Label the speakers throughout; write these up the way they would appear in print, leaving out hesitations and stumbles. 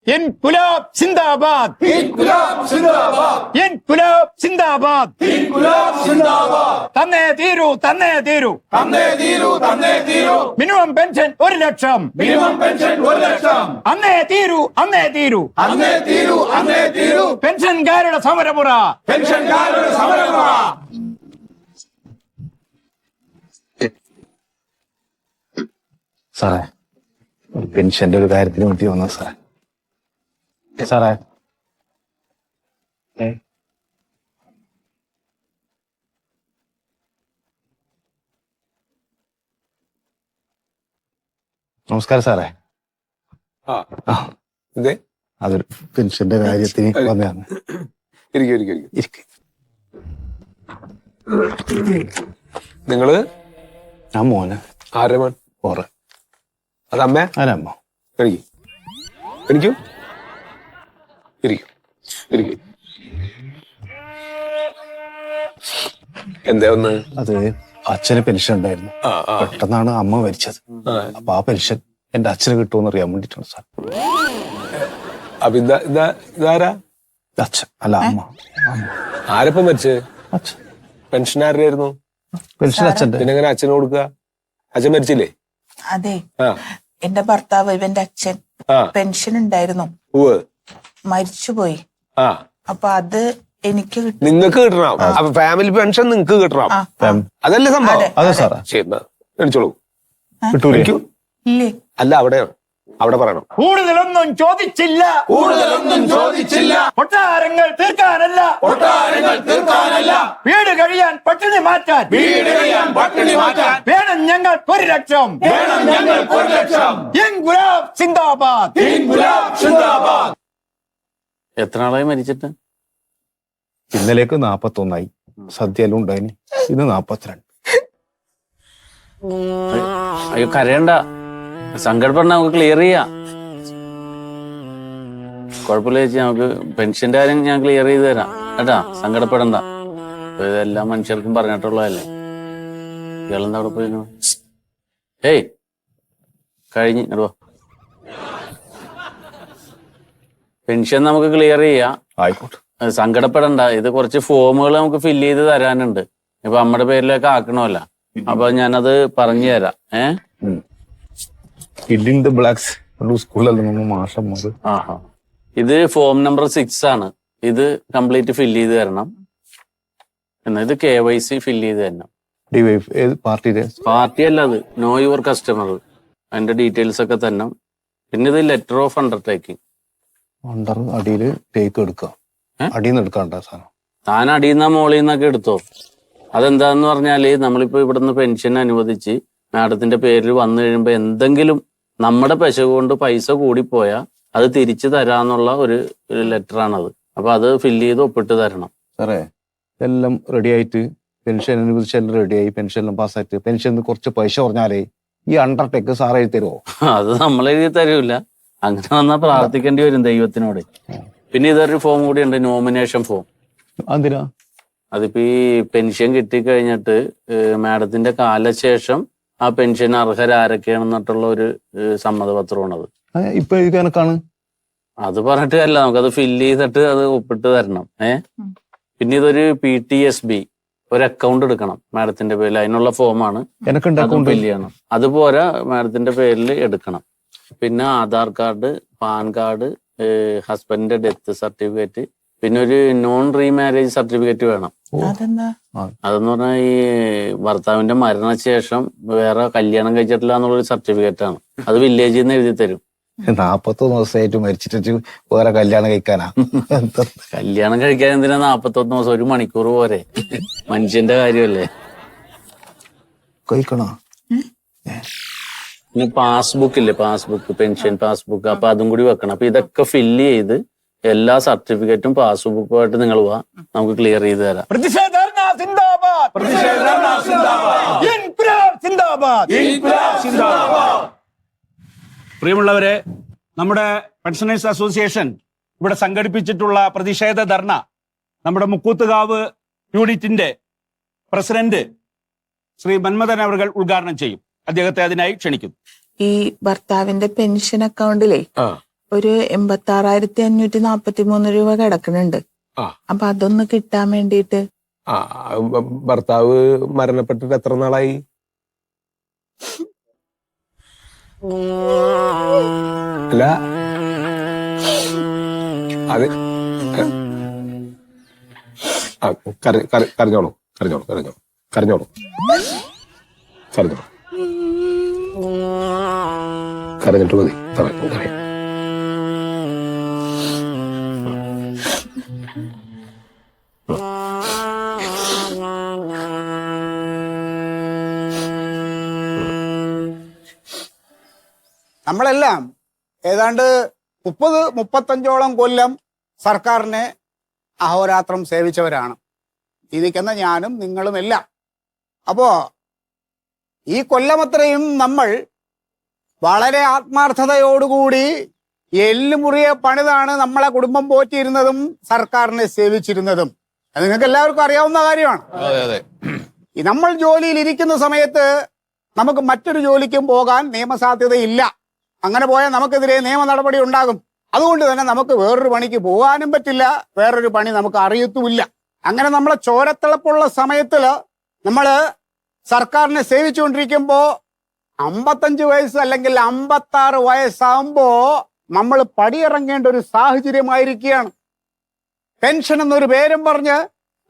Speaker 1: ഇൻകുലാബ് സിന്ദാബാദ്,
Speaker 2: ഇൻകുലാബ് സിന്ദാബാദ്,
Speaker 1: ഇൻകുലാബ് സിന്ദാബാദ്,
Speaker 2: ഇൻകുലാബ് സിന്ദാബാദ്.
Speaker 1: തന്നേ തീരൂ, തന്നേ തീരൂ,
Speaker 2: തന്നേ തീരൂ, തന്നേ തീരൂ.
Speaker 1: മിനിമം പെൻഷൻ 1 ലക്ഷം,
Speaker 2: മിനിമം പെൻഷൻ 1 ലക്ഷം.
Speaker 1: അന്നേ തീരൂ, അന്നേ തീരൂ,
Speaker 2: അന്നേ തീരൂ, അന്നേ തീരൂ.
Speaker 1: പെൻഷൻകാരുടെ സമരമുറ,
Speaker 2: പെൻഷൻകാരുടെ സമരമുറ.
Speaker 3: സാറേ, പെൻഷന്റെ ഒരു കാര്യത്തിന് വേണ്ടി വന്ന സാറേ. സാറേ, നമസ്കാരം സാറേ.
Speaker 2: എന്തേ?
Speaker 3: അതൊരു പെൻഷന്റെ കാര്യത്തിന് വന്നതാണ്.
Speaker 2: നിങ്ങള്
Speaker 3: ഞാൻ മോന്
Speaker 2: ആരെ മോൻ?
Speaker 3: ഓറ്
Speaker 2: അതമ്മേ?
Speaker 3: ആരമ്മ?
Speaker 2: എനിക്ക് എനിക്കും ഇരിക്കും ഇരിക്കും. എന്തേ ഒന്ന്?
Speaker 3: അത് അച്ഛന് പെൻഷൻ ഉണ്ടായിരുന്നു. പെട്ടെന്നാണ് അമ്മ മരിച്ചത്. അപ്പൊ ആ പെൻഷൻ എന്റെ അച്ഛന് കിട്ടുമെന്ന് അറിയാൻ വേണ്ടിട്ടാണ് സാർ.
Speaker 2: അപ്പൊ ഇതാരാ?
Speaker 3: അച്ഛൻ അല്ല, അമ്മ.
Speaker 2: ആരപ്പം മരിച്ചേ?
Speaker 3: അച്ഛൻ.
Speaker 2: പെൻഷൻ ആരുടെ ആയിരുന്നു?
Speaker 3: പെൻഷൻ അച്ഛന്റെ.
Speaker 2: പിന്നെ എങ്ങനെ അച്ഛന് കൊടുക്കുക? അച്ഛൻ മരിച്ചില്ലേ?
Speaker 4: അതെ, എന്റെ ഭർത്താവ് ഇവന്റെ അച്ഛൻ പെൻഷൻ ഉണ്ടായിരുന്നു, മരിച്ചുപോയി. അപ്പൊ അത് എനിക്ക്
Speaker 2: നിങ്ങക്ക് കിട്ടണം. അപ്പൊ ഫാമിലി പെൻഷൻ നിങ്ങക്ക് കിട്ടണം. അതല്ലേ സംഭവം?
Speaker 3: അതെ സാറേ.
Speaker 2: എണിച്ചോളൂ.
Speaker 3: കിട്ടൂലേ?
Speaker 4: ഇല്ലേ?
Speaker 2: അല്ല, അവിടെ പറയണം.
Speaker 1: കൂടുതലൊന്നും ചോദിച്ചില്ല,
Speaker 2: കൂടുതലൊന്നും ചോദിച്ചില്ല.
Speaker 1: കൊട്ടാരങ്ങൾ തീർക്കാനല്ല,
Speaker 2: കൊട്ടാരങ്ങൾ തീർക്കാനല്ല.
Speaker 1: വീട് കഴിയാൻ പട്ടിണി മാറ്റാൻ,
Speaker 2: വീട് കഴിയാൻ പട്ടിണി മാറ്റാൻ
Speaker 1: വേണം ഞങ്ങൾക്ക് 1 ലക്ഷം.
Speaker 2: വേണം ഞങ്ങൾക്ക് 1 ലക്ഷം.
Speaker 1: ഇൻകുലാബ് സിന്ദാബാദ്,
Speaker 2: ഇൻകുലാബ് സിന്ദാബാദ്.
Speaker 5: എത്ര നാളായി മരിച്ചിട്ട്?
Speaker 3: ഇന്നലേക്ക് 41ആയി. സദ്യയിലും ഉണ്ടായിന്. ഇത് 42.
Speaker 5: അയ്യോ, കരയണ്ട, സങ്കടപ്പെടണ്ട, നമുക്ക് ക്ലിയർ ചെയ്യാം. കുഴപ്പമില്ല ചേച്ചി, നമുക്ക് പെൻഷന്റെ കാര്യം ഞാൻ ക്ലിയർ ചെയ്ത് തരാം കേട്ടാ, സങ്കടപ്പെടണ്ട. ഇതെല്ലാം മനുഷ്യർക്കും പറഞ്ഞിട്ടുള്ളതല്ലേ. ഇയാളെന്താ അവിടെ പോയിരുന്നു? ഏയ്, കഴിഞ്ഞ് ഇടുവാ. പെൻഷൻ നമുക്ക് ക്ലിയർ ചെയ്യാം.
Speaker 3: ആയിക്കോട്ടെ,
Speaker 5: സങ്കടപ്പെടണ്ട. ഇത് കുറച്ച് ഫോമുകൾ നമുക്ക് ഫില്ല് ചെയ്ത് തരാനുണ്ട്. ഇപ്പൊ നമ്മുടെ പേരിലേക്ക് ആക്കണമല്ല, അപ്പൊ ഞാനത് പറഞ്ഞു തരാം.
Speaker 3: ഫില്ലിംഗ് ദ ബ്ലാക്സ് സ്കൂളിൽ മാഷം.
Speaker 5: ഇത് ഫോം നമ്പർ 6 ആണ്. ഇത് കംപ്ലീറ്റ് ഫില്ല് ചെയ്ത് തരണം. എന്നാ ഇത് KYC ഫില്ല് ചെയ്ത് തരണം. പാർട്ടി അല്ല, അത് നോ യുവർ കസ്റ്റമർ. അതിന്റെ ഡീറ്റെയിൽസ് ഒക്കെ തന്നെ. പിന്നെ ഇത് ലെറ്റർ ഓഫ് അണ്ടർടേക്കിംഗ്.
Speaker 3: അടിയിൽ ടേക്ക് എടുക്കുക, അടിയിൽ നിന്ന് എടുക്കാണ്ട സാധനം.
Speaker 5: താൻ അടിയുന്ന മോളിൽ നിന്നൊക്കെ എടുത്തോ. അതെന്താന്ന് പറഞ്ഞാല്, നമ്മളിപ്പോ ഇവിടുന്ന് പെൻഷൻ അനുവദിച്ച് മാഡത്തിന്റെ പേരിൽ വന്നു കഴിയുമ്പോ എന്തെങ്കിലും നമ്മുടെ പശ കൊണ്ട് പൈസ കൂടിപ്പോയാ അത് തിരിച്ചു തരാന്നുള്ള ഒരു ലെറ്ററാണത്. അപ്പൊ അത് ഫില്ല് ചെയ്ത് ഒപ്പിട്ട് തരണം.
Speaker 3: സാറേ, എല്ലാം റെഡി ആയിട്ട് പെൻഷൻ അനുവദിച്ച് എല്ലാം റെഡിയായി, പെൻഷൻ എല്ലാം പാസ്സായിട്ട് പെൻഷൻ കുറച്ച് പൈസ പറഞ്ഞാലേ ഈ അണ്ടർടേക്ക് സാർ എഴുതി തരുമോ?
Speaker 5: അത് നമ്മൾ എഴുതി തരൂല. അങ്ങനെ വന്നാൽ പ്രാർത്ഥിക്കേണ്ടി വരും ദൈവത്തിനോട്. പിന്നെ ഇതൊരു ഫോം കൂടി ഉണ്ട്, നോമിനേഷൻ ഫോം.
Speaker 3: എന്തിനാ?
Speaker 5: അതിപ്പോ ഈ പെൻഷൻ കിട്ടിക്കഴിഞ്ഞിട്ട് മാഡത്തിന്റെ കാലശേഷം ആ പെൻഷൻ അർഹരാരൊക്കെയാണെന്നിട്ടുള്ള ഒരു സമ്മതപത്രമാണത്.
Speaker 3: ഇപ്പൊ എഴുതി കണക്കാണ്.
Speaker 5: അത് പറഞ്ഞിട്ട് അല്ല, നമുക്കത് ഫില്ല് ചെയ്തിട്ട് അത് ഒപ്പിട്ട് തരണം. പിന്നെ ഇതൊരു PTSB, ഒരു അക്കൗണ്ട് എടുക്കണം മാഡത്തിന്റെ പേരിൽ. അതിനുള്ള ഫോമാണ്, ഫില്ല് ചെയ്യണം. അതുപോലെ മാഡത്തിന്റെ പേരിൽ എടുക്കണം. പിന്നെ ആധാർ കാർഡ്, പാൻ കാർഡ്, ഹസ്ബൻഡിന്റെ ഡെത്ത് സർട്ടിഫിക്കറ്റ്, പിന്നെ ഒരു നോൺ റീമാരേജ് സർട്ടിഫിക്കറ്റ് വേണം. അതെന്ന് പറഞ്ഞാൽ ഈ ഭർത്താവിന്റെ മരണശേഷം വേറെ കല്യാണം കഴിച്ചിട്ടില്ല എന്നുള്ളൊരു സർട്ടിഫിക്കറ്റ് ആണ്. അത് വില്ലേജിൽ നിന്ന് എഴുതി തരും.
Speaker 3: 41 ദിവസമായിട്ട് മരിച്ചിട്ട് വേറെ കല്യാണം കഴിക്കാനാ?
Speaker 5: കല്യാണം കഴിക്കാൻ എന്തിനാ 41 ദിവസം? 1 മണിക്കൂർ പോരെ? മനുഷ്യന്റെ കാര്യമല്ലേ.
Speaker 3: കഴിക്കണോ?
Speaker 5: പിന്നെ പാസ്ബുക്ക് ഇല്ലേ, പാസ്ബുക്ക്, പെൻഷൻ പാസ്ബുക്ക്, അപ്പൊ അതും കൂടി വെക്കണം. അപ്പൊ ഇതൊക്കെ ഫില്ല് ചെയ്ത് എല്ലാ സർട്ടിഫിക്കറ്റും പാസ്ബുക്കുമായിട്ട് നിങ്ങൾ പോവാ, നമുക്ക് ക്ലിയർ ചെയ്ത് തരാം.
Speaker 6: പ്രിയമുള്ളവരെ, നമ്മുടെ പെൻഷനേഴ്സ് അസോസിയേഷൻ ഇവിടെ സംഘടിപ്പിച്ചിട്ടുള്ള പ്രതിഷേധ ധർണ നമ്മുടെ മുക്കൂത്തുകാവ് യൂണിറ്റിന്റെ പ്രസിഡന്റ് ശ്രീ മന്മഥൻ അവർ ഉദ്ഘാടനം ചെയ്യും. അദ്ദേഹത്തെ അതിനായി ക്ഷണിക്കുന്നു.
Speaker 4: ഈ ഭർത്താവിന്റെ പെൻഷൻ അക്കൗണ്ടിലെ ഒരു 86,543 രൂപ കിടക്കുന്നുണ്ട്.
Speaker 2: ആ.
Speaker 4: അപ്പൊ അതൊന്ന് കിട്ടാൻ വേണ്ടിയിട്ട്.
Speaker 2: ആ ഭർത്താവ് മരണപ്പെട്ടിട്ട് എത്ര നാളായി? അല്ല അത് കരഞ്ഞോളൂ കരഞ്ഞോളൂ കരഞ്ഞോളൂ കരഞ്ഞോളൂ കരഞ്ഞോളൂ കരഞ്ഞിട്ട് മതി.
Speaker 7: നമ്മളെല്ലാം ഏതാണ്ട് 30-35 കൊല്ലം സർക്കാരിനെ അഹോരാത്രം സേവിച്ചവരാണ്. ഈ നിൽക്കുന്ന ഞാനും നിങ്ങളും എല്ലാം. അപ്പോ ഈ കൊല്ലമത്രയും നമ്മൾ വളരെ ആത്മാർത്ഥതയോടുകൂടി എല്ലുമുറിയെ പണിതാണ് നമ്മളെ കുടുംബം പോറ്റിയിരുന്നതും സർക്കാരിനെ സേവിച്ചിരുന്നതും. അത് നിങ്ങൾക്ക് എല്ലാവർക്കും അറിയാവുന്ന കാര്യമാണ്. ഈ നമ്മൾ ജോലിയിൽ ഇരിക്കുന്ന സമയത്ത് നമുക്ക് മറ്റൊരു ജോലിക്കും പോകാൻ നിയമസാധ്യതയില്ല. അങ്ങനെ പോയാൽ നമുക്കെതിരെ നിയമ നടപടി ഉണ്ടാകും. അതുകൊണ്ട് തന്നെ നമുക്ക് വേറൊരു പണിക്ക് പോകാനും പറ്റില്ല, വേറൊരു പണി നമുക്ക് അറിയത്തുമില്ല. അങ്ങനെ നമ്മളെ ചോരത്തിളപ്പുള്ള സമയത്തില് നമ്മള് സർക്കാരിനെ സേവിച്ചുകൊണ്ടിരിക്കുമ്പോ 55 വയസ്സ് അല്ലെങ്കിൽ 56 വയസ്സാകുമ്പോ നമ്മൾ പടിയിറങ്ങേണ്ട ഒരു സാഹചര്യമായിരിക്കുകയാണ്. പെൻഷൻ എന്നൊരു പേരും പറഞ്ഞ്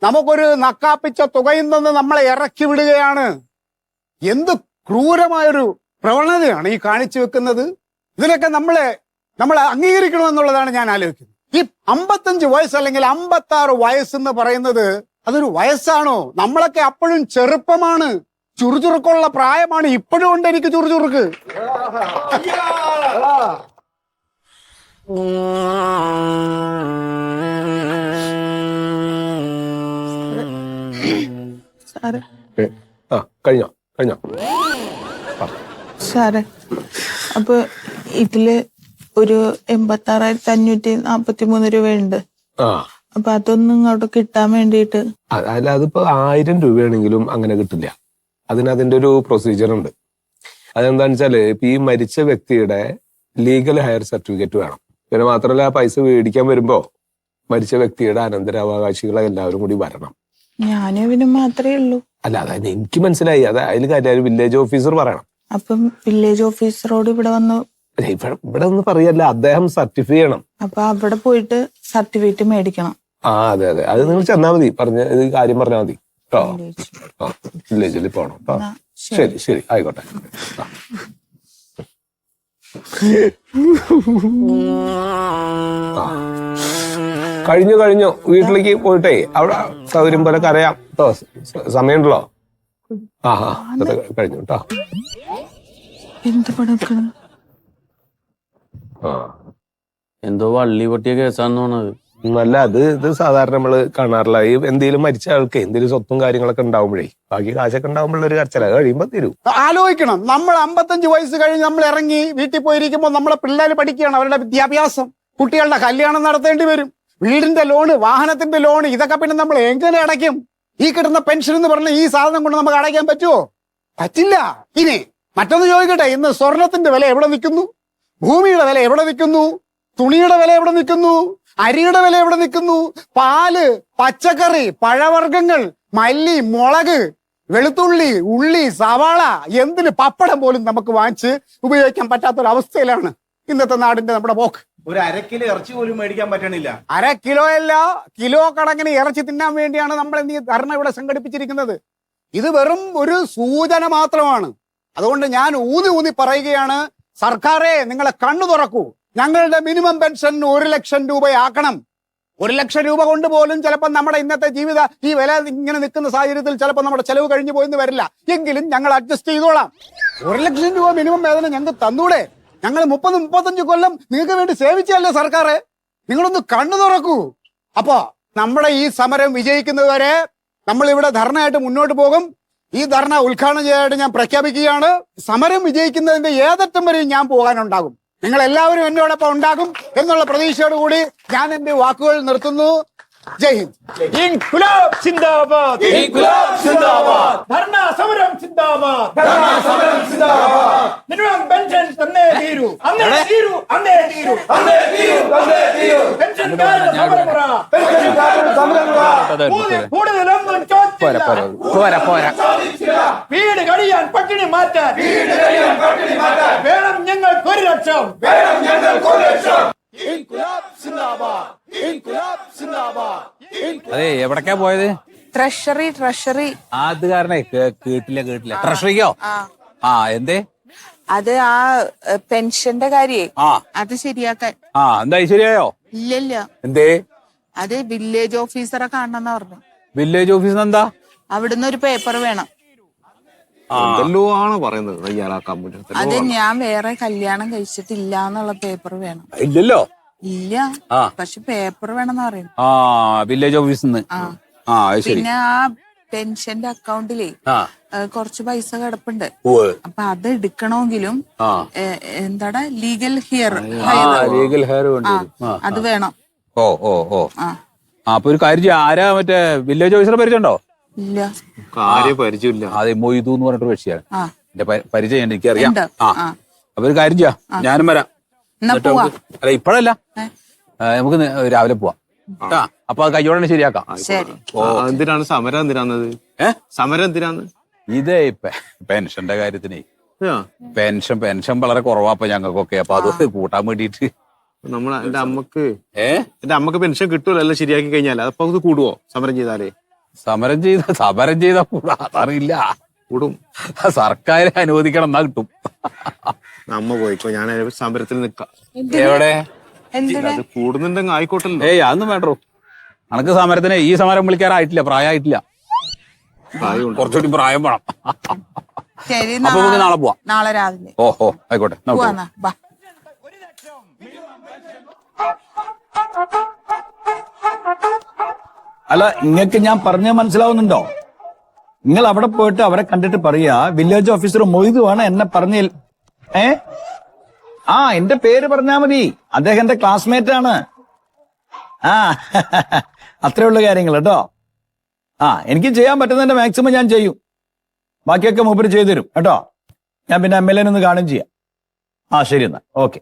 Speaker 7: നമുക്കൊരു നക്കാപ്പിച്ച തുകയിൽ നിന്ന് നമ്മളെ ഇറക്കി വിടുകയാണ്. എന്ത് ക്രൂരമായൊരു പ്രവണതയാണ് ഈ കാണിച്ചു വെക്കുന്നത്. ഇതിനൊക്കെ നമ്മൾ അംഗീകരിക്കണമെന്നുള്ളതാണ് ഞാൻ ആലോചിക്കുന്നത്. ഈ 55 വയസ്സ് അല്ലെങ്കിൽ 56 വയസ്സെന്ന് പറയുന്നത് അതൊരു വയസ്സാണോ? നമ്മളൊക്കെ അപ്പോഴും ചെറുപ്പമാണ്, ചുറുചുറുക്കുള്ള പ്രായമാണ്. ഇപ്പോഴും ഉണ്ട് എനിക്ക് ചുറുചുറുക്ക്.
Speaker 4: സാറേ
Speaker 2: കഴിഞ്ഞോ കഴിഞ്ഞോ
Speaker 4: സാറേ, അപ്പൊ ഇതില് ഒരു 86,543 രൂപയുണ്ട്. അപ്പൊ അതൊന്നും ഇങ്ങോട്ട് കിട്ടാൻ വേണ്ടിയിട്ട്.
Speaker 2: അല്ല അതിപ്പോ 1000 രൂപയാണെങ്കിലും അങ്ങനെ കിട്ടില്ല. അതിന്റെ ഒരു പ്രൊസീജിയർ ഉണ്ട്. അതെന്താന്ന് വെച്ചാല് ഇപ്പൊ ഈ മരിച്ച വ്യക്തിയുടെ ലീഗൽ ഹയർ സർട്ടിഫിക്കറ്റ് വേണം. പിന്നെ മാത്രമല്ല പൈസ മേടിക്കാൻ വരുമ്പോ മരിച്ച വ്യക്തിയുടെ അനന്തരാവകാശികളെ എല്ലാവരും കൂടി വരണം.
Speaker 4: ഞാനും ഇവനും മാത്രമേ ഉള്ളൂ.
Speaker 2: അല്ല അതായത് എനിക്ക് മനസ്സിലായി. അതിൽ കാര്യം വില്ലേജ് ഓഫീസർ പറയണം.
Speaker 4: അപ്പം വില്ലേജ് ഓഫീസറോട് ഇവിടെ വന്ന്
Speaker 2: ഇവിടെ ഒന്നും പറയല്ല, അദ്ദേഹം സർട്ടിഫൈ ചെയ്യണം.
Speaker 4: അപ്പൊ അവിടെ പോയിട്ട് സർട്ടിഫിക്കറ്റ് മേടിക്കണം.
Speaker 2: അതെ അതെ, അത് നിങ്ങൾ ചെന്നാ മതി, ഇത് കാര്യം പറഞ്ഞാൽ മതി കേട്ടോ. വില്ലേജിൽ പോണം കേട്ടോ. ശരി ശരി ആയിക്കോട്ടെ. കഴിഞ്ഞു വീട്ടിലേക്ക് പോയിട്ടേ അവിടെ സൗകര്യം പോലെ കരയാം കേട്ടോ. സമയമുണ്ടല്ലോ. കഴിഞ്ഞു കേട്ടോ.
Speaker 4: എന്ത് പടക്കണം?
Speaker 5: എന്തോ വള്ളി പൊട്ടിയ കേസാന്ന് തോന്നുന്നത്.
Speaker 2: നല്ല ഇത് സാധാരണ നമ്മള് കാണാറില്ല. ഈ എന്തെങ്കിലും മരിച്ച ആൾക്ക് എന്തെങ്കിലും സ്വത്തും കാര്യങ്ങളൊക്കെ ഉണ്ടാവുമ്പോഴേ ബാക്കി കാശൊക്കെ ഉണ്ടാവുമ്പോഴുള്ള ഒരു കർച്ചല കഴിയുമ്പോ തരും.
Speaker 7: ആലോചിക്കണം, നമ്മൾ 55 വയസ്സ് കഴിഞ്ഞ് നമ്മൾ ഇറങ്ങി വീട്ടിൽ പോയിരിക്കുമ്പോൾ നമ്മളെ പിള്ളേർ പഠിക്കുകയാണ്, അവരുടെ വിദ്യാഭ്യാസം, കുട്ടികളുടെ കല്യാണം നടത്തേണ്ടി വരും, വീടിന്റെ ലോണ്, വാഹനത്തിന്റെ ലോണ്, ഇതൊക്കെ പിന്നെ നമ്മൾ എങ്ങനെ അടയ്ക്കും? ഈ കിട്ടുന്ന പെൻഷൻ എന്ന് പറഞ്ഞ ഈ സാധനം കൊണ്ട് നമുക്ക് അടയ്ക്കാൻ പറ്റുമോ? പറ്റില്ല. ഇനി മറ്റൊന്ന് ചോദിക്കട്ടെ, ഇന്ന് സ്വർണത്തിന്റെ വില എവിടെ നിൽക്കുന്നു? ഭൂമിയുടെ വില എവിടെ നിൽക്കുന്നു? തുണിയുടെ വില എവിടെ നിൽക്കുന്നു? അരിയുടെ വില എവിടെ നിൽക്കുന്നു? പാല്, പച്ചക്കറി, പഴവർഗ്ഗങ്ങൾ, മല്ലി, മുളക്, വെളുത്തുള്ളി, ഉള്ളി, സവാള, എന്തിന് പപ്പടം പോലും നമുക്ക് വാങ്ങിച്ച് ഉപയോഗിക്കാൻ പറ്റാത്തൊരവസ്ഥയിലാണ് ഇന്നത്തെ നാടിന്റെ നമ്മുടെ പോക്ക്.
Speaker 1: ഒരു 1/2 കിലോ ഇറച്ചി പോലും മേടിക്കാൻ പറ്റണില്ല.
Speaker 7: 1/2 കിലോ അല്ല, കിലോ കണക്കിന് ഇറച്ചി തിന്നാൻ വേണ്ടിയാണ് നമ്മൾ ഈ ധർണ ഇവിടെ സംഘടിപ്പിച്ചിരിക്കുന്നത്. ഇത് വെറും ഒരു സൂചന മാത്രമാണ്. അതുകൊണ്ട് ഞാൻ ഊന്നി പറയുകയാണ്, സർക്കാരെ നിങ്ങളെ കണ്ണു തുറക്കൂ. ഞങ്ങളുടെ മിനിമം പെൻഷൻ 1 ലക്ഷം രൂപയാക്കണം. 1 ലക്ഷം രൂപ കൊണ്ട് പോലും ചിലപ്പോൾ നമ്മുടെ ഇന്നത്തെ ജീവിത ഈ വില ഇങ്ങനെ നിൽക്കുന്ന സാഹചര്യത്തിൽ ചിലപ്പോൾ നമ്മുടെ ചെലവ് കഴിഞ്ഞു പോയെന്ന് വരില്ല. എങ്കിലും ഞങ്ങൾ അഡ്ജസ്റ്റ് ചെയ്തോളാം. 1 ലക്ഷം രൂപ മിനിമം വേതനം ഞങ്ങൾക്ക് തന്നൂടെ? ഞങ്ങൾ 30-35 കൊല്ലം നിങ്ങൾക്ക് വേണ്ടി സേവിച്ചല്ലേ സർക്കാരെ? നിങ്ങളൊന്ന് കണ്ണു തുറക്കൂ. അപ്പോ നമ്മുടെ ഈ സമരം വിജയിക്കുന്നതുവരെ നമ്മൾ ഇവിടെ ധർണയായിട്ട് മുന്നോട്ട് പോകും. ഈ ധർണ ഉദ്ഘാടനം ചെയ്യാനായിട്ട് ഞാൻ പ്രഖ്യാപിക്കുകയാണ്. സമരം വിജയിക്കുന്നതിന്റെ ഏതറ്റം വരെയും ഞാൻ പോകാനുണ്ടാകും. നിങ്ങൾ എല്ലാവരും എന്നോടൊപ്പം ഉണ്ടാകും എന്നുള്ള പ്രതീക്ഷയോടുകൂടി ഞാൻ എന്റെ വാക്കുകൾ നിർത്തുന്നു. ജയ് ഹിന്ദ്.
Speaker 6: ഇൻകുലാബ് സിന്ദാബാദ്, ഇൻകുലാബ് സിന്ദാബാദ്, ധർണാ സമരം സിന്ദാബാദ്, ധർണാ സമരം സിന്ദാബാദ്. മിനിമം പെൻഷൻ തന്നേ തീരൂ, അന്നേ തീരൂ, അന്നേ തീരൂ, അന്നേ തീരൂ, അന്നേ തീരൂ. പെൻഷൻകാരുടെ സമരമുറ, പെൻഷൻകാരുടെ സമരമുറ. കൂടുതലൊന്നും ചോദിച്ചില്ല,
Speaker 3: പോരാ
Speaker 6: വീട് കഴിയാൻ പട്ടിണി മാറ്റാൻ, വീട് കഴിയാൻ പട്ടിണി മാറ്റാൻ വേണം ഞങ്ങൾക്ക് 1 ലക്ഷം, വേണം ഞങ്ങൾക്ക് 1 ലക്ഷം. ഇൻകുലാബ് സിന്ദാബാദ്, ഇൻകുലാബ് സിന്ദാബാദ്.
Speaker 8: അതെ എവിടക്കാ പോയത്?
Speaker 4: ട്രഷറി
Speaker 8: അത് കാരണേ കേട്ടില്ല ട്രഷറിക്കോ? എന്തേ?
Speaker 4: അത് ആ പെൻഷന്റെ കാര്യേ
Speaker 8: ആ
Speaker 4: അത് ശരിയാക്കാൻ.
Speaker 8: എന്താ ശരിയായോ?
Speaker 4: ഇല്ലല്ല,
Speaker 8: എന്തേ?
Speaker 4: അത് വില്ലേജ് ഓഫീസറെ കാണണമെന്ന് പറഞ്ഞു.
Speaker 8: വില്ലേജ് ഓഫീസിന് എന്താ?
Speaker 4: അവിടുന്ന് ഒരു പേപ്പർ വേണം.
Speaker 3: എന്തെല്ലോ ആണ് പറയുന്നത് തയ്യാറാക്കാൻ പറ്റും.
Speaker 4: അത് ഞാൻ വേറെ കല്യാണം കഴിച്ചിട്ടില്ല എന്നുള്ള പേപ്പർ വേണം.
Speaker 8: ഇല്ലല്ലോ.
Speaker 4: ഇല്ല,
Speaker 8: ആ.
Speaker 4: പക്ഷെ പേപ്പർ വേണമെന്ന് പറയുന്നു.
Speaker 8: വില്ലേജ് ഓഫീസിന്ന്. അത് ശരി.
Speaker 4: പിന്നെ ആ പെൻഷന്റെ അക്കൗണ്ടിലേ കുറച്ച് പൈസ കിടപ്പുണ്ട്. അപ്പൊ അത് എടുക്കണമെങ്കിലും എന്താടാ ലീഗൽ ഹിയർ
Speaker 8: ലീഗൽ ഹെയർ വേണ്ടി വരും.
Speaker 4: അത് വേണം.
Speaker 8: ഓ അപ്പൊ ഒരു കാര്യം ചെയ്യാം. ആരാ മറ്റേ വില്ലേജ് ഓഫീസറെ പരിചയമുണ്ടോ?
Speaker 4: ഇല്ല,
Speaker 3: കാര്യം പരിചയമില്ല.
Speaker 8: അതെ മൊയ്തു എന്ന് പറഞ്ഞിട്ട് കക്ഷിയാണ്.
Speaker 4: ആ
Speaker 8: എന്റെ പരിചയം ഉണ്ട്, എനിക്കറിയാം.
Speaker 4: ഉണ്ട്.
Speaker 8: അപ്പൊ ഒരു കാര്യം ചെയ്യാം, ഞാനും വരാം.
Speaker 4: എന്നാ
Speaker 8: എന്നിട്ട്
Speaker 4: പോവാ.
Speaker 8: അല്ല ഇപ്പഴല്ല, നമുക്ക് രാവിലെ പോവാം. അപ്പൊ അത് കയ്യോടെ ശരിയാക്കാം.
Speaker 4: ശരി.
Speaker 3: എന്തിനാണ് സമരം? എന്തിനാന്നത്? സമരം എന്തിനാന്ന്?
Speaker 8: ഇതേ പെൻഷന്റെ കാര്യത്തിനേ പെൻഷൻ വളരെ കുറവാ ഞങ്ങൾക്കൊക്കെ. അപ്പൊ അത് കൂട്ടാൻ വേണ്ടിട്ട്
Speaker 3: എന്റെ അമ്മക്ക് പെൻഷൻ കിട്ടൂലോ എല്ലാം ശരിയാക്കി കഴിഞ്ഞാൽ. അപ്പൊ അത് കൂടുവോ സമരം ചെയ്താലേ?
Speaker 8: സമരം ചെയ്ത കൂടാ, അതറിയില്ല.
Speaker 3: കൂടും.
Speaker 8: സർക്കാർ അനുവദിക്കണം, എന്നാ കിട്ടും.
Speaker 3: അമ്മ പോയിക്കോ, ഞാൻ സമരത്തിൽ നിക്കാം.
Speaker 8: എവിടെ?
Speaker 3: അത് കൂടുന്നുണ്ടെങ്കിൽ ആയിക്കോട്ടല്ലോ.
Speaker 8: അതൊന്നും വേണ്ടോ. അനക്ക് സമരത്തിന് ഈ സമരം വിളിക്കാറായിട്ടില്ല, പ്രായമായിട്ടില്ല. കുറച്ചുകൂടി പ്രായം വേണം.
Speaker 4: ശരി,
Speaker 8: അപ്പൊ നമുക്ക് നാളെ പോവാം.
Speaker 4: നാളെ രാവിലെ.
Speaker 8: ഓ ആയിക്കോട്ടെ.
Speaker 4: പോവാന്നാ, ബാ.
Speaker 9: അല്ല, ഇങ്ങക്ക് ഞാൻ പറഞ്ഞ മനസ്സിലാവുന്നുണ്ടോ? നിങ്ങൾ അവിടെ പോയിട്ട് അവരെ കണ്ടിട്ട് പറയാ വില്ലേജ് ഓഫീസർ മൊയ്തുവാണ് എന്നെ പറഞ്ഞ. എന്റെ പേര് പറഞ്ഞാ മതി, അദ്ദേഹം എന്റെ ക്ലാസ്മേറ്റ് ആണ്. അത്രയുള്ള കാര്യങ്ങൾ കേട്ടോ. എനിക്ക് ചെയ്യാൻ പറ്റുന്നതിന്റെ മാക്സിമം ഞാൻ ചെയ്യും. ബാക്കിയൊക്കെ മൂപ്പര് ചെയ്തു തരും കേട്ടോ. ഞാൻ പിന്നെ MLA ഒന്ന് കാണുകയും ചെയ്യാം. ശരി എന്നാ, ഓക്കെ.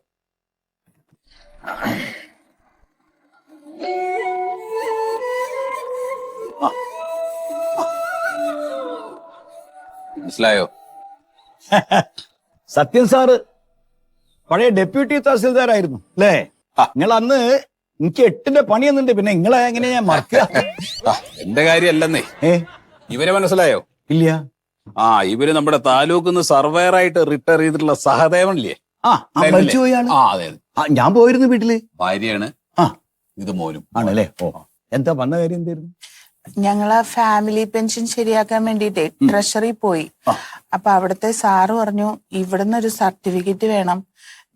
Speaker 8: മനസ്സിലായോ?
Speaker 9: സത്യൻ സാറ് പഴയ ഡെപ്യൂട്ടി തഹസിൽദാരായിരുന്നു അല്ലേ? നിങ്ങൾ അന്ന് എനിക്ക് 8ന്റെ പണി എന്നുണ്ട്. പിന്നെ നിങ്ങളെ എങ്ങനെ ഞാൻ മറക്കുക?
Speaker 8: എന്റെ കാര്യമല്ലെന്നേ. ഇവരെ മനസ്സിലായോ?
Speaker 9: ഇല്ല.
Speaker 8: ഇവര് നമ്മുടെ താലൂക്കിന്ന് സർവേയർ ആയിട്ട് റിട്ടയർ ചെയ്തിട്ടുള്ള സഹദേവനില്ലേ?
Speaker 9: മരിച്ചുപോയി ആള്.
Speaker 8: അതെ.
Speaker 9: ഞാൻ പോയിരുന്നു വീട്ടില്.
Speaker 8: ഭാര്യയാണ്, ഇത് മോനും
Speaker 9: ആണല്ലേ? എന്താ വന്ന കാര്യം എന്തായിരുന്നു?
Speaker 4: ഞങ്ങളെ ഫാമിലി പെൻഷൻ ശരിയാക്കാൻ വേണ്ടിട്ടേ ട്രഷറി പോയി. അപ്പൊ അവിടുത്തെ സാറ് പറഞ്ഞു ഇവിടുന്ന് ഒരു സർട്ടിഫിക്കറ്റ് വേണം,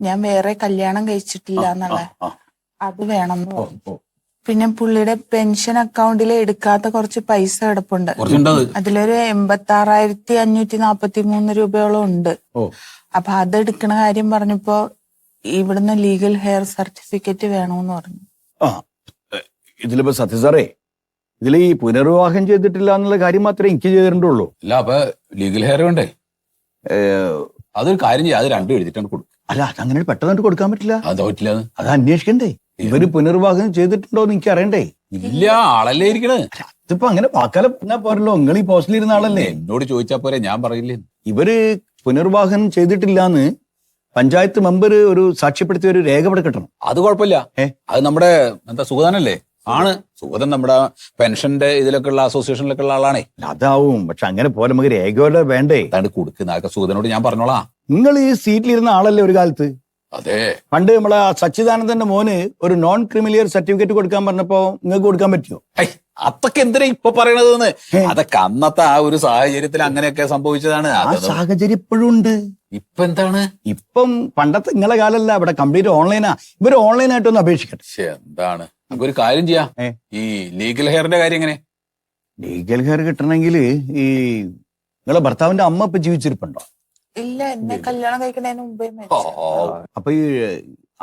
Speaker 4: ഞാൻ വേറെ കല്യാണം കഴിച്ചിട്ടില്ല എന്നുള്ള, അത് വേണം എന്ന് പറഞ്ഞു. പിന്നെ പുള്ളിയുടെ പെൻഷൻ അക്കൗണ്ടിൽ എടുക്കാത്ത കുറച്ച് പൈസ കിടപ്പുണ്ട്. അതിലൊരു 86,543 രൂപയോളം ഉണ്ട്. അപ്പൊ അതെടുക്കണ കാര്യം പറഞ്ഞപ്പോ ഇവിടുന്ന് ലീഗൽ ഹെയർ സർട്ടിഫിക്കറ്റ് വേണമെന്ന് പറഞ്ഞു.
Speaker 9: ഇതിലിപ്പോ സത്യ സാറേ, ഇതിൽ ഈ പുനർവിവാഹം ചെയ്തിട്ടില്ല എന്നുള്ള കാര്യം മാത്രമേ എനിക്ക് ചെയ്തിട്ടുള്ളൂ.
Speaker 8: അല്ല, അപ്പൊ ലീഗൽ ഹെയർ വേണ്ടേ? അതൊരു കാര്യം ചെയ്യാം, അത് രണ്ടും എഴുതിട്ടാണ് കൊടുക്കും.
Speaker 9: അല്ല, അതങ്ങനെ പെട്ടെന്ന് കൊടുക്കാൻ പറ്റില്ല.
Speaker 8: അത് പറ്റില്ല,
Speaker 9: അത് അന്വേഷിക്കണ്ടേ? ഇവര് പുനർവിവാഹം ചെയ്തിട്ടുണ്ടോ എന്ന് എനിക്ക് അറിയണ്ടേ?
Speaker 8: ഇല്ല, ആളല്ലേ ഇരിക്കണേ.
Speaker 9: ഇതിപ്പോ അങ്ങനെ വാക്കാലെ പറഞ്ഞാൽ പോരല്ലോ. നിങ്ങൾ ഈ പോസ്റ്റിലിരുന്ന ആളല്ലേ?
Speaker 8: എന്നോട് ചോദിച്ചാ പോരെ, ഞാൻ പറയില്ലേ.
Speaker 9: ഇവര് പുനർവിവാഹം ചെയ്തിട്ടില്ലാന്ന് പഞ്ചായത്ത് മെമ്പർ ഒരു സാക്ഷ്യപ്പെടുത്തിയ ഒരു രേഖ ഇവിടെ കിട്ടണം.
Speaker 8: അത് കുഴപ്പമില്ല. അത് നമ്മുടെ സുഗതനല്ലേ? ആണ് സുഗതൻ നമ്മുടെ പെൻഷന്റെ ഇതിലൊക്കെ ഉള്ള അസോസിയേഷനിലൊക്കെ ഉള്ള ആളാണേ.
Speaker 9: അതാവും, പക്ഷെ അങ്ങനെ പോലെ നമുക്ക് രേഖയോടെ വേണ്ടേ?
Speaker 8: അതാണ് കൊടുക്കുന്ന ആൾക്ക്. സുഗതനോട് ഞാൻ പറഞ്ഞോളാം.
Speaker 9: നിങ്ങൾ ഈ സീറ്റിലിരുന്ന ആളല്ലേ ഒരു കാലത്ത്?
Speaker 8: അതെ.
Speaker 9: പണ്ട് നമ്മളെ സച്ചിദാനന്ദന്റെ മോന് ഒരു നോൺ ക്രിമിലിയർ സർട്ടിഫിക്കറ്റ് കൊടുക്കാൻ പറഞ്ഞപ്പോ നിങ്ങൾക്ക് കൊടുക്കാൻ പറ്റുമോ?
Speaker 8: അതൊക്കെ എന്തിനാ ഇപ്പൊ പറയണതെന്ന്? അതൊക്കെ അന്നത്തെ ആ ഒരു സാഹചര്യത്തിൽ അങ്ങനെയൊക്കെ സംഭവിച്ചതാണ്.
Speaker 9: ആ സാഹചര്യം ഇപ്പോഴും ഉണ്ട്.
Speaker 8: ഇപ്പൊ എന്താണ്?
Speaker 9: ഇപ്പം പണ്ടത്തെ നിങ്ങളെ കാലല്ല, ഇവിടെ കംപ്ലീറ്റ് ഓൺലൈനാ. ഇവര് ഓൺലൈനായിട്ടൊന്ന് അപേക്ഷിക്കട്ടെ.
Speaker 8: എന്താണ്, നമുക്കൊരു കാര്യം ചെയ്യാം. ഈ ലീഗൽ ഹെയറിന്റെ കാര്യം എങ്ങനെ?
Speaker 9: ലീഗൽ ഹെയർ കിട്ടണമെങ്കിൽ ഈ നിങ്ങളെ ഭർത്താവിന്റെ അമ്മ ഇപ്പൊ ജീവിച്ചിരിപ്പുണ്ടോ?
Speaker 4: ഇല്ല, എന്നെ കല്യാണം കഴിക്കുന്നതിന് മുമ്പേ
Speaker 9: അപ്പൊ ഈ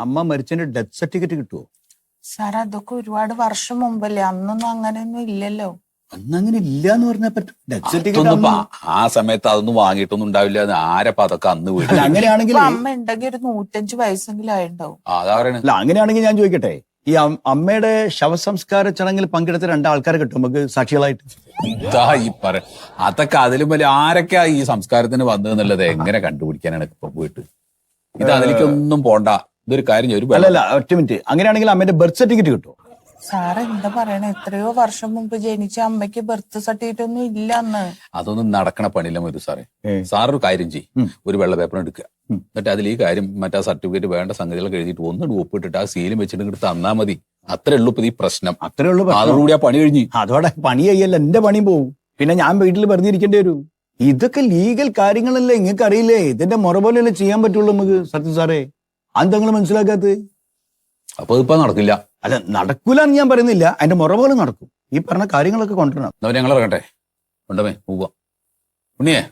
Speaker 9: അമ്മ മരിച്ചതിന്റെ ഡെത്ത് സർട്ടിഫിക്കറ്റ് കിട്ടുമോ?
Speaker 4: സാർ അതൊക്കെ ഒരുപാട് വർഷം മുമ്പല്ലേ, അന്നൊന്നും അങ്ങനെയൊന്നും ഇല്ലല്ലോ.
Speaker 9: അന്ന് അങ്ങനെ ഇല്ല എന്ന് പറഞ്ഞാൽ പറ്റും. ഡെത്ത്
Speaker 8: അതൊന്നും
Speaker 9: സർട്ടിഫിക്കറ്റ്
Speaker 8: ഇപ്പൊ ആ സമയത്ത് അതൊന്നും വാങ്ങിയിട്ടൊന്നും ഉണ്ടാവില്ല. അത് ആരപ്പ അതൊക്കെ അന്ന് വീട്ടിൽ
Speaker 9: അല്ല അങ്ങനെയാണെങ്കിൽ
Speaker 4: ഇപ്പൊ അമ്മ ഉണ്ടെങ്കിൽ ഒരു 105 വയസ്സെങ്കിലും ആയിട്ടുണ്ടാവും.
Speaker 8: അതാ പറയണേ.
Speaker 9: അല്ല അങ്ങനെയാണെങ്കിൽ ഞാൻ ചോദിക്കട്ടെ, ഈ അമ്മയുടെ ശവസംസ്കാര ചടങ്ങിൽ പങ്കെടുത്ത 2 ആൾക്കാരെ കിട്ടും നമുക്ക് സാക്ഷികളായിട്ട്?
Speaker 8: ഇതാ ഈ അതൊക്കെ അതിലും വലിയ ആരൊക്കെയാ ഈ സംസ്കാരത്തിന് വന്നതെന്നുള്ളത് എങ്ങനെ കണ്ടുപിടിക്കാനാണ് ഇപ്പൊ പോയിട്ട്? ഇത് അതിലേക്കൊന്നും പോണ്ട. ഇതൊരു കാര്യം ഒരു
Speaker 9: അല്ലല്ല ഒറ്റ മിനിറ്റ്, അങ്ങനെയാണെങ്കിൽ അമ്മയുടെ ബർത്ത് സർട്ടിഫിക്കറ്റ് കിട്ടും?
Speaker 4: സാർ എന്താ പറയണേ, എത്രയോ വർഷം മുമ്പ് ജനിച്ച അമ്മയ്ക്ക് ബർത്ത് സർട്ടിഫിക്കറ്റ് ഒന്നും ഇല്ല അന്ന്.
Speaker 8: അതൊന്നും നടക്കണ പണിയില്ല മൊരു സാറേ. സാറൊരു കാര്യം ചെയ്യും, ഒരു വെള്ള പേപ്പർ എടുക്കുക, എന്നിട്ട് അതിൽ ഈ കാര്യം മറ്റേ സർട്ടിഫിക്കറ്റ് വേണ്ട സംഗതികളൊക്കെ എഴുതിയിട്ട് ഒന്നും ഒപ്പിട്ടിട്ട് ആ സീലും വെച്ചിട്ട് ഇങ്ങോട്ട് തന്നാ മതി. അത്രേ ഉള്ളൂ ഇപ്പൊ ഈ പ്രശ്നം.
Speaker 9: അത്രേ ഉള്ളൂ.
Speaker 8: അതോടുകൂടി ആ പണി കഴിഞ്ഞു.
Speaker 9: അതോടെ പണി ചെയ്യല്ല, എന്റെ പണിയും പോവും. പിന്നെ ഞാൻ വീട്ടിൽ വെറുതെ ഇരിക്കേണ്ടി വരും. ഇതൊക്കെ ലീഗൽ കാര്യങ്ങളല്ലേ, നിങ്ങൾക്ക് അറിയില്ലേ? ഇതിന്റെ മുറ പോലെയല്ലേ ചെയ്യാൻ പറ്റുള്ളൂ നമുക്ക്. സത്യം സാറേ, അതെന്തെങ്കിലും മനസ്സിലാക്കാത്തത്?
Speaker 8: അപ്പൊ ഇതിപ്പോ നടക്കില്ല.
Speaker 9: അല്ല നടക്കൂല എന്ന് ഞാൻ പറയുന്നില്ല, അതിന്റെ മുറ പോലെ നടക്കും. ഈ പറഞ്ഞ കാര്യങ്ങളൊക്കെ കൊണ്ടുവരണം.
Speaker 8: എന്നാ ഞങ്ങൾ ഇറങ്ങട്ടെ. ഉണ്ടമേ പോവാ. ഉണ്ണിയേ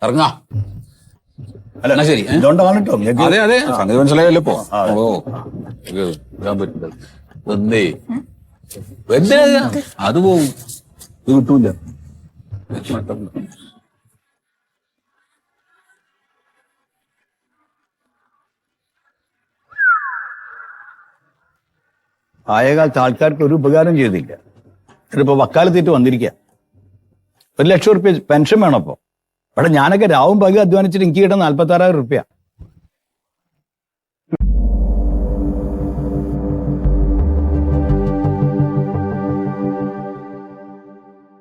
Speaker 8: ഇറങ്ങാ. അല്ല ശരി.
Speaker 9: ഇതുകൊണ്ടാണ് കേട്ടോ.
Speaker 8: അതെ അതെ, സംഗതി മനസ്സിലായല്ലോ ഇപ്പൊ. ഓ ഇടാൻ പറ്റില്ല. എന്തേ അത് പോവും, ഇത് കിട്ടൂല.
Speaker 9: ആയ കാലത്ത് ആൾക്കാർക്ക് ഒരു ഉപകാരം ചെയ്തില്ല. ഇതിപ്പോ വക്കാലത്തിട്ട് വന്നിരിക്കുക. 1 ലക്ഷം റുപ്യ പെൻഷൻ വേണം. അപ്പോ ഇവിടെ ഞാനൊക്കെ രാവും പകൽ അധ്വാനിച്ചിട്ട് എനിക്ക് കിട്ടുന്ന 46,000 റുപ്യ.